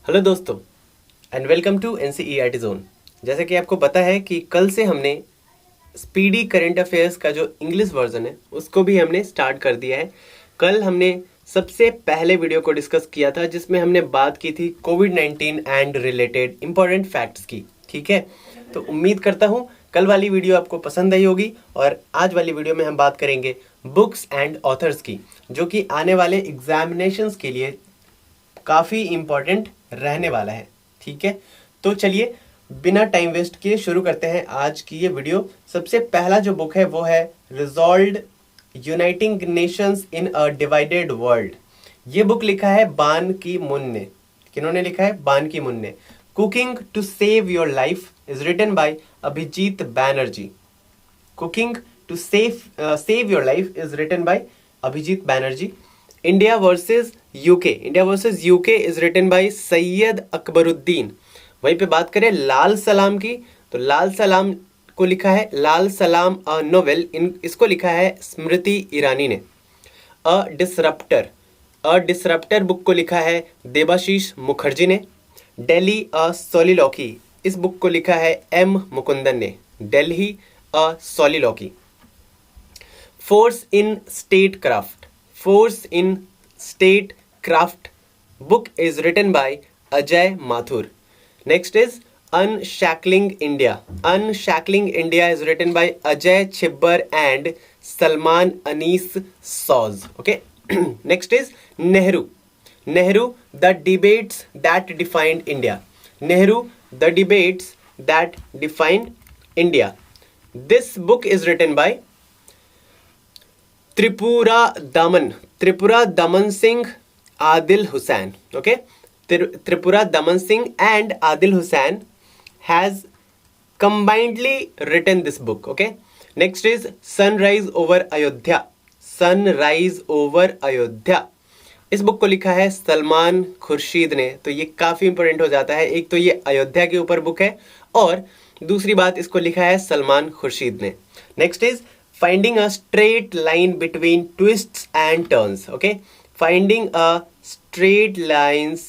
Hello दोस्तों and welcome to NCERT zone. जैसे कि आपको पता है कि कल से हमने स्पीडी करंट अफेयर्स का जो इंग्लिश वर्जन है उसको भी हमने स्टार्ट कर दिया है। कल हमने सबसे पहले वीडियो को डिस्कस किया था जिसमें हमने बात की थी कोविड-19 एंड रिलेटेड इंपॉर्टेंट फैक्ट्स की। ठीक है, तो उम्मीद करता हूँ कल वाली वीडियो आपको पसंद आई होगी और आज वाली वीडियो में हम बात करेंगे बुक्स एंड ऑथर्स की, जो कि आने वाले एग्जामिनेशंस के लिए काफ़ी इम्पोर्टेंट रहने वाला है। ठीक है, तो चलिए बिना टाइम वेस्ट किए शुरू करते हैं आज की ये वीडियो। सबसे पहला जो बुक है वो है रिजॉल्व्ड यूनाइटिंग नेशंस इन अ डिवाइडेड वर्ल्ड। ये बुक लिखा है बान की मुन ने। किन्होंने लिखा है? बान की मुन ने। Cooking to save your life is written by Abhijit Banerjee. Cooking to save your life is written by Abhijit Banerjee. India versus UK is written by Syed Akbaruddin. वहीं पे बात करें लाल सलाम की, तो लाल सलाम को लिखा है लाल सलाम अ नोवेल, इसको लिखा है स्मृति ईरानी ने। अ डिसरप्टर बुक को लिखा है देबाशीष मुखर्जी ने। दिल्ली अ सोलिलॉकी, इस बुक को लिखा है एम मुकुंदन ने। दिल्ली अ सोलिलॉकी। Force in Statecraft book is written by Ajay Mathur. Next is Unshackling India. Unshackling India is written by Ajay Chibbar and Salman Anis Soz. Okay. Next is Nehru. The debates that defined India. Nehru, the debates that defined India. This book is written by Tripura Daman Singh Adil Hussain. Okay, Tripura Daman Singh and Adil Hussain has combinedly written this book. Okay, next is Sunrise over Ayodhya. इस book को लिखा है सलमान खुर्शीद ने। तो ये काफी important हो जाता है। एक तो ये अयोध्या के ऊपर बुक है और दूसरी बात इसको लिखा है सलमान खुर्शीद ने। Next is Finding a straight line between twists and turns. Okay, finding a straight lines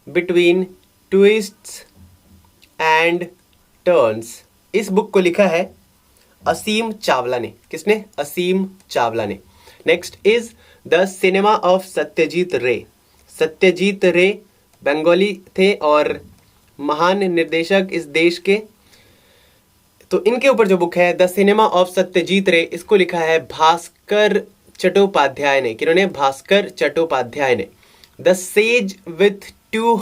between twists and turns. इस बुक को लिखा है असीम चावला ने। किसने? असीम चावला ने। Next is the cinema of Satyajit रे। सत्यजीत रे बंगाली थे और महान निर्देशक इस देश के। तो इनके ऊपर जो बुक है द सिनेमा ऑफ सत्यजीत रे, इसको लिखा है भास्कर चट्टोपाध्याय ने। किन्होंने? भास्कर चट्टोपाध्याय ने। The sage with to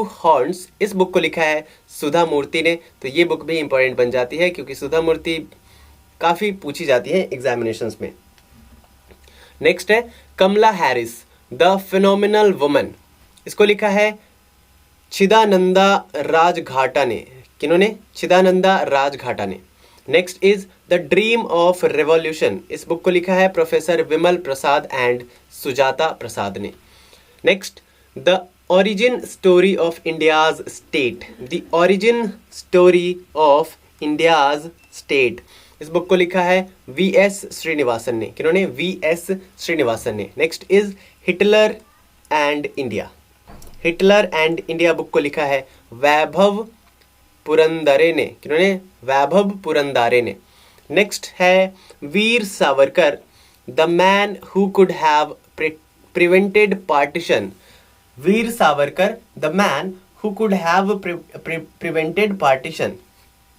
horns, इस बुक को लिखा है सुधा मूर्ति ने। तो ये बुक भी इंपॉर्टेंट बन जाती है क्योंकि सुधा मूर्ति काफी पूछी जाती है एग्जामिनेशंस में। नेक्स्ट है कमला हैरिस द फिनोमिनल वुमन, इसको लिखा है चिदानंदा राजघाटा ने। किन्होंने? चिदानंदा राजघाटा ने। Next is the dream of revolution, इस बुक को लिखा है प्रोफेसर विमल प्रसाद एंड सुजाता प्रसाद ने। Next the origin story of India's state. The origin story of India's state, इस बुक को लिखा है वी.एस. श्रीनिवासन ने। किन्होंने? वी.एस. श्रीनिवासन ने। Next is Hitler and India book को लिखा है वैभव पुरंदरे ने। किन्होंने? वैभव पुरंदरे ने। नेक्स्ट है Veer Savarkar the man who could have prevented partition. Veer Savarkar the man who could have prevented partition.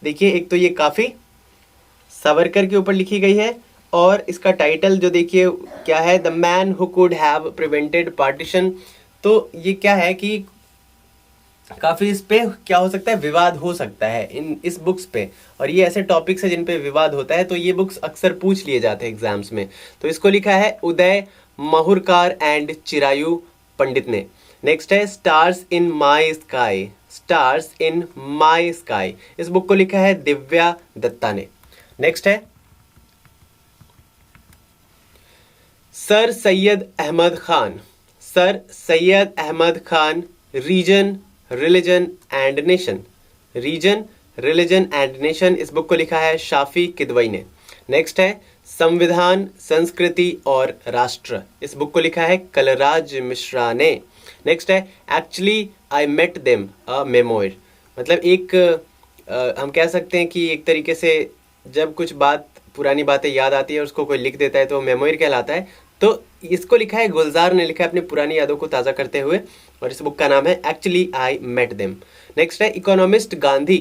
देखिए, एक तो ये काफी सावरकर के ऊपर लिखी गई है और इसका टाइटल जो देखिए क्या है, the man who could have prevented partition. तो ये क्या है कि काफी इस पे क्या हो सकता है, विवाद हो सकता है इस बुक्स पे, और ये ऐसे टॉपिक्स है जिन पे विवाद होता है, तो ये बुक्स अक्सर पूछ लिए जाते हैं एग्जाम्स में। तो इसको लिखा है उदय माहुरकार एंड चिरायु पंडित ने। नेक्स्ट है स्टार्स इन माई स्काई, इस बुक को लिखा है दिव्या दत्ता ने। नेक्स्ट है sir Syed Ahmed Khan reason religion and nation, इस बुक को लिखा है शाफी किदवई ने। नेक्स्ट है संविधान संस्कृति और राष्ट्र, इस बुक को लिखा है कलराज मिश्रा ने। नेक्स्ट है actually I met them a memoir, मतलब एक हम कह सकते हैं कि एक तरीके से जब कुछ बात पुरानी बातें याद आती है उसको कोई लिख देता है तो मेमोयर कहलाता है। तो इसको लिखा है गुलजार ने, लिखा है अपनी पुरानी यादों को ताज़ा करते हुए, और इस बुक का नाम है actually I met them. Next है इकोनॉमिस्ट गांधी।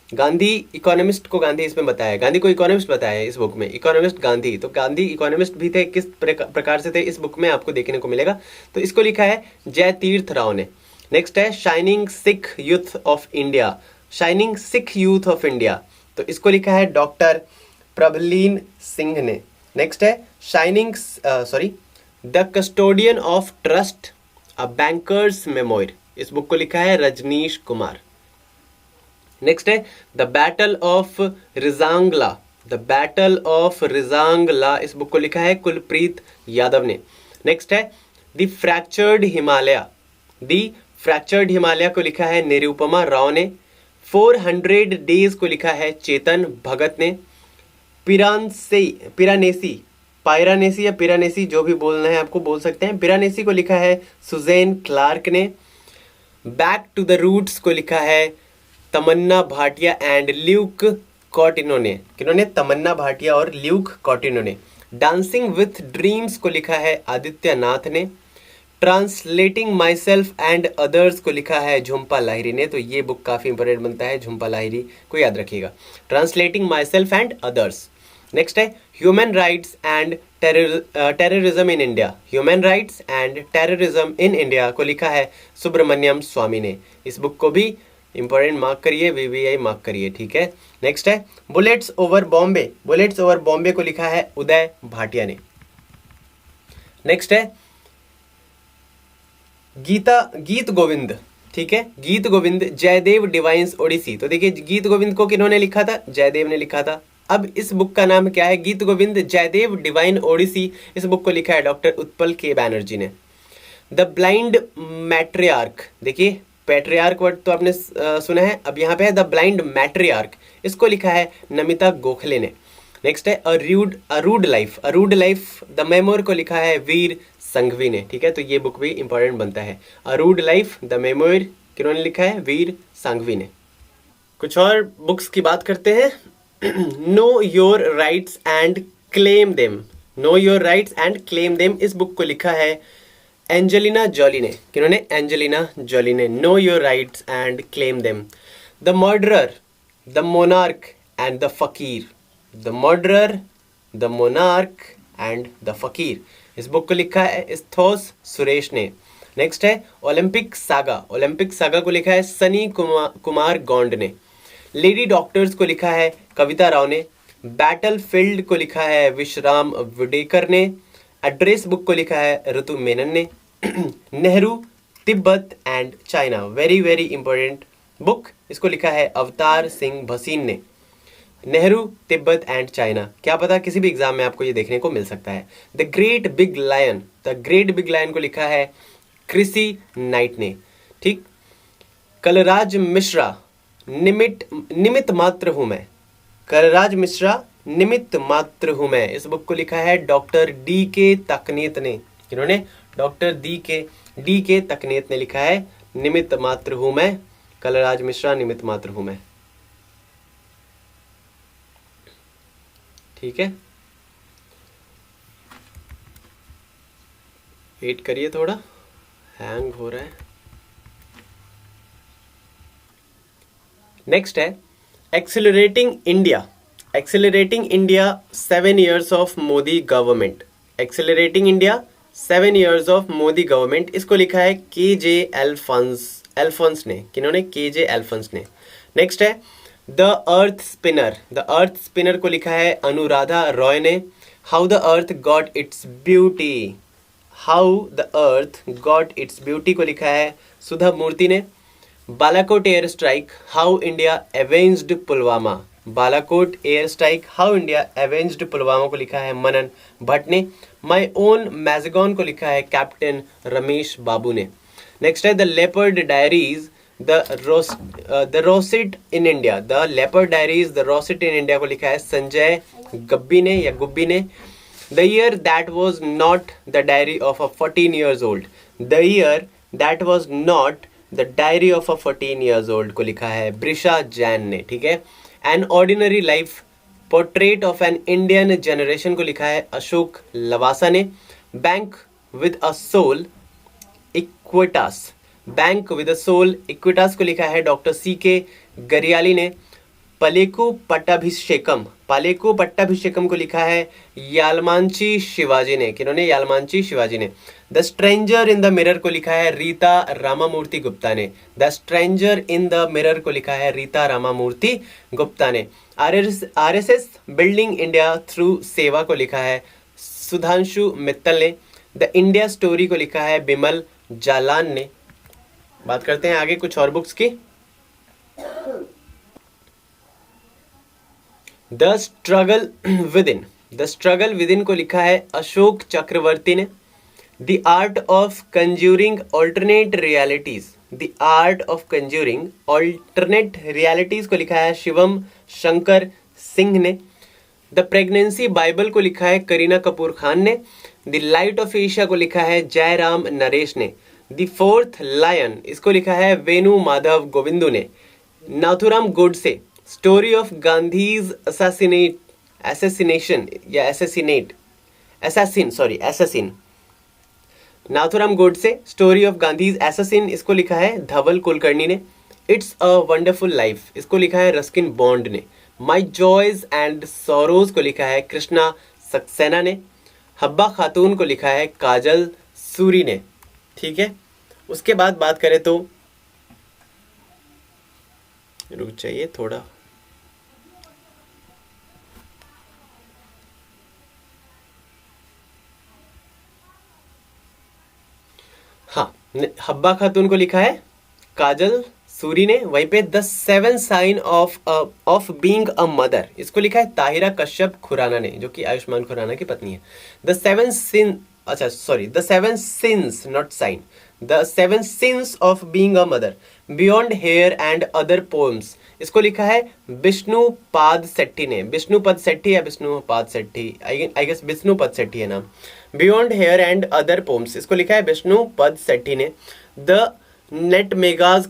गांधी इकोनॉमिस्ट को गांधी इसमें बताया है, गांधी को इकोनॉमिस्ट बताया है इस बुक में, इकोनॉमिस्ट गांधी। तो गांधी इकोनॉमिस्ट भी थे, किस प्रकार से थे इस बुक में आपको देखने को मिलेगा। तो इसको लिखा है जय तीर्थ राव ने। नेक्स्ट है shining Sikh youth of India, shining Sikh youth of India, तो इसको लिखा है डॉक्टर प्रभलीन सिंह ने। नेक्स्ट है shining the custodian of trust a bankers memoir, इस बुक को लिखा है रजनीश कुमार। नेक्स्ट है the battle of Rezang La, the battle of Rezang La, इस बुक को लिखा है कुलप्रीत यादव ने। नेक्स्ट है the fractured Himalaya, the fractured Himalaya को लिखा है निरुपमा राव ने। 400 डेज को लिखा है चेतन भगत ने। पायरानेसी या पिरानेसी जो भी बोलना है आपको बोल सकते हैं, पिरानेसी को लिखा है सुजैन क्लार्क ने। बैक टू द रूट्स को लिखा है तमन्ना भाटिया एंड ल्यूक कॉटिनो ने, किन्होंने? तमन्ना भाटिया और ल्यूक कॉटिनो ने। डांसिंग विथ ड्रीम्स को लिखा है आदित्य नाथ ने। Translating myself and others को लिखा है झुम्पा लाहिरी ने। तो ये बुक काफ़ी इंपॉर्टेंट बनता है, झुम्पा लाहिरी को याद रखिएगा। Translating myself and others. Next है human rights and terrorism in India, human rights and terrorism in India को लिखा है सुब्रमण्यम स्वामी ने। इस बुक को भी इंपॉर्टेंट मार्क करिए, VVI मार्क करिए, ठीक है। नेक्स्ट है bullets over Bombay, bullets over Bombay को लिखा है उदय भाटिया ने। नेक्स्ट है गीत गोविंद, ठीक है, गीत गोविंद जयदेव डिवाइन्स ओडिसी। तो देखिए गीत गोविंद को किन्होंने लिखा था? जयदेव ने लिखा था। अब इस बुक का नाम क्या है? गीत गोविंद जयदेव डिवाइन ओडिसी। इस बुक को लिखा है डॉक्टर उत्पल के बैनर्जी ने। द ब्लाइंड मैट्रियार्क, देखिए पैट्रियार्क वर्ड तो आपने सुना है, अब यहाँ पे है द ब्लाइंड मैट्रियार्क, इसको लिखा है नमिता गोखले ने। नेक्स्ट है अरूड लाइफ द मेमोर को लिखा है वीर संघवी ने, ठीक है। तो ये बुक भी इंपॉर्टेंट बनता है। अरूड लाइफ द मेमोर किन्होंने लिखा है? वीर संघवी ने। कुछ और बुक्स की बात करते हैं। Know your rights and claim them, know your rights and claim them, इस बुक को लिखा है एंजेलिना जॉली ने। किन्होंने? एंजेलिना जॉली ने। Know your rights and claim them. The murderer, the monarch and the फकीर, the murderer, the monarch and the फकीर, इस book को लिखा है एस्थोस सुरेश ने। नेक्स्ट है ओलंपिक सागा, ओलंपिक सागा को लिखा है सनी कुमार गौंड ने। लेडी डॉक्टर्स को लिखा है कविता राव ने। बैटल फील्ड को लिखा है विश्राम वडेकर ने। एड्रेस बुक को लिखा है ऋतु मेनन ने। Nehru Tibet and China, very very important book, इसको लिखा है अवतार सिंह भसीन ने। नेहरू तिब्बत एंड चाइना, क्या पता किसी भी एग्जाम में आपको ये देखने को मिल सकता है। The great big lion, the great big lion को लिखा है क्रिसी नाइट ने, ठीक। कलराज मिश्रा, निमित मात्र हूं मैं, कलराज मिश्रा निमित्त मात्र हूं मैं, इस बुक को लिखा है डॉक्टर DK तकनीत ने। इन्होंने डॉक्टर DK तकनीत ने लिखा है निमित्त मात्र हूं मैं, कलराज मिश्रा निमित्त मात्र हूं मैं, ठीक है। वेट करिए, थोड़ा हैंग हो रहा है। नेक्स्ट है accelerating India, accelerating India 7 years of Modi government, accelerating India 7 years of Modi government, इसको लिखा है KJ एल्फोंस ने। किन्होंने? KJ एल्फोंस ने। नेक्स्ट है the earth spinner, the earth spinner को लिखा है अनुराधा रॉय ने। How the earth got its beauty, how the earth got its beauty को लिखा है सुधा मूर्ति ने। Balakot air strike, how India एवेंज्ड Pulwama, Balakot air strike how India एवेंज्ड Pulwama को लिखा है मनन भट्ट ने। माई ओन मैजगॉन को लिखा है कैप्टन रमेश बाबू ने। नेक्स्ट है the leopard diaries the rosette in India, the leopard diaries the rosette in India को लिखा है संजय गब्बी ने या गुब्बी ने। The year that was not the diary of a 14 years old, the year that was not the diary of a 14 years old को लिखा है ब्रिशा जैन ने, ठीक है। An ordinary life portrait of an Indian generation को लिखा है अशोक लवासा ने। Bank with a soul Equitas, bank with a soul Equitas को लिखा है डॉक्टर CK गरियाली ने। पालेकु पट्टाभिषेकम को लिखा है यालमांची शिवाजी ने। किन्होंने? यालमांची शिवाजी ने। The stranger in the mirror को लिखा है रीता रामामूर्ति गुप्ता ने। The stranger in the mirror को लिखा है रीता रामामूर्ति गुप्ता ने। RSS बिल्डिंग इंडिया थ्रू सेवा को लिखा है सुधांशु मित्तल ने। द इंडिया स्टोरी को लिखा है बिमल जालान ने। बात करते हैं आगे कुछ और बुक्स की। द स्ट्रगल विद इन को लिखा है अशोक चक्रवर्ती ने। The art of conjuring alternate realities को लिखा है शिवम शंकर सिंह ने। द प्रेगनेंसी बाइबल को लिखा है करीना कपूर खान ने। द लाइट ऑफ एशिया को लिखा है जयराम नरेश ने। द फोर्थ लायन इसको लिखा है वेणु माधव गोविंदू ने। Nathuram Godse story of Gandhi's assassin Nathuram Godse story of Gandhi's assassin इसको लिखा है धवल कुलकर्णी ने। इट्स अ वंडरफुल लाइफ इसको लिखा है रस्किन बॉन्ड ने। माई जॉयज एंड सॉरोज को लिखा है कृष्णा सक्सेना ने। हब्बा खातून को लिखा है काजल सूरी ने, ठीक है। उसके बाद बात करें तो रुक जाइए थोड़ा, हाँ, हब्बा खातून को लिखा है काजल सूरी ने। वहीं पे the 7 sign of being a mother इसको लिखा है ताहिरा कश्यप खुराना ने, जो कि आयुष्मान खुराना की पत्नी है। The 7 sins not sign, the 7 sins of being a mother beyond here and other poems इसको लिखा है विष्णुपाद सेट्टी ने। विष्णुपद सेट्टी या विष्णुपाद सेट्टी, आई गेस विष्णुपद सेट्टी है नाम। Beyond here and other poems इसको लिखा है विष्णुपद सेट्टी ने। द नेट मेगाज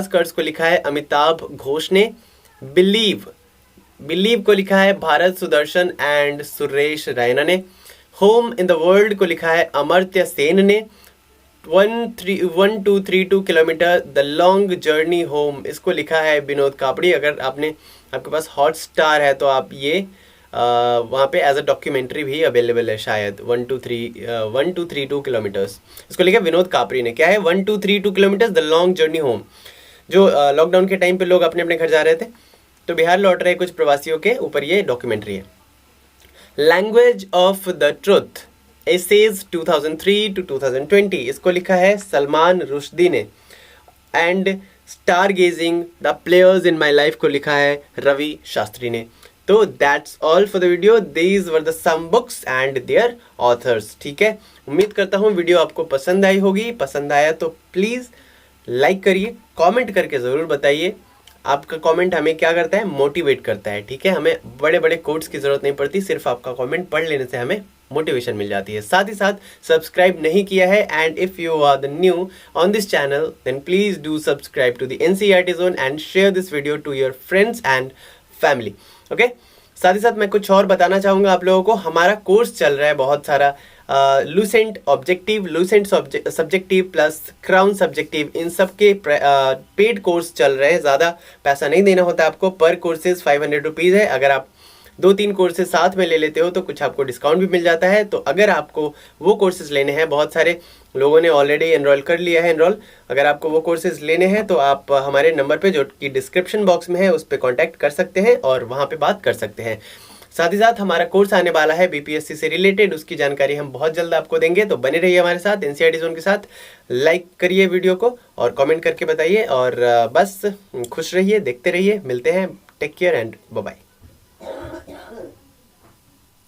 कर्स को लिखा है अमिताभ घोष ने। बिलीव को लिखा है भारत सुदर्शन एंड सुरेश रैना ने। होम इन द वर्ल्ड को लिखा है अमर्त्य सेन ने। 1232 kilometre the long journey home इसको लिखा है विनोद कापड़ी। अगर आपके पास हॉटस्टार है तो आप ये वहाँ पे एज अ डॉक्यूमेंट्री भी अवेलेबल है शायद। 1232 किलोमीटर्स इसको लिखा है विनोद कापड़ी ने। क्या है? 1232 kilometres the long journey home. जो लॉकडाउन के टाइम पे लोग अपने अपने घर जा रहे थे तो बिहार लौट रहे कुछ प्रवासियों के ऊपर ये डॉक्यूमेंट्री है। Language of the truth essays 2003 to 2020 इसको लिखा है सलमान रुश्दी ने। And stargazing the players in my life को लिखा है रवि शास्त्री ने। तो that's all for the video. These were the some books and their authors, ठीक है। उम्मीद करता हूँ वीडियो आपको पसंद आई होगी। पसंद आया तो प्लीज़ लाइक करिए, कमेंट करके ज़रूर बताइए। आपका कमेंट हमें क्या करता है? मोटिवेट करता है, ठीक है। हमें बड़े बड़े कोट्स की ज़रूरत नहीं पड़ती, सिर्फ आपका कमेंट पढ़ लेने से हमें मोटिवेशन मिल जाती है। साथ ही साथ सब्सक्राइब नहीं किया है and if you are the new on this channel then please do subscribe to the NCERT zone and share this video to your friends and family, okay. साथ ही साथ मैं कुछ और बताना चाहूँगा आप लोगों को। हमारा कोर्स चल रहा है बहुत सारा, Lucent objective, Lucent subjective plus Crown subjective, इन सब के पेड कोर्स चल रहे हैं। ज़्यादा पैसा नहीं देना होता आपको, पर कोर्सेज 500 रुपीज़ है। अगर आप 2-3 कोर्सेज साथ में ले लेते हो तो कुछ आपको डिस्काउंट भी मिल जाता है। तो अगर आपको वो कोर्सेज लेने हैं, बहुत सारे लोगों ने ऑलरेडी एनरोल कर लिया है अगर आपको वो कोर्सेज लेने हैं तो आप हमारे नंबर पे जो कि डिस्क्रिप्शन बॉक्स में है उस पर कॉन्टैक्ट कर सकते हैं और वहाँ पे बात कर सकते हैं। साथ ही साथ हमारा कोर्स आने वाला है BPSC से रिलेटेड, उसकी जानकारी हम बहुत जल्द आपको देंगे। तो बने रहिए हमारे साथ NCERT जोन के साथ। लाइक करिए वीडियो को और कमेंट करके बताइए और बस खुश रहिए, देखते रहिए। मिलते हैं, take care and bye bye.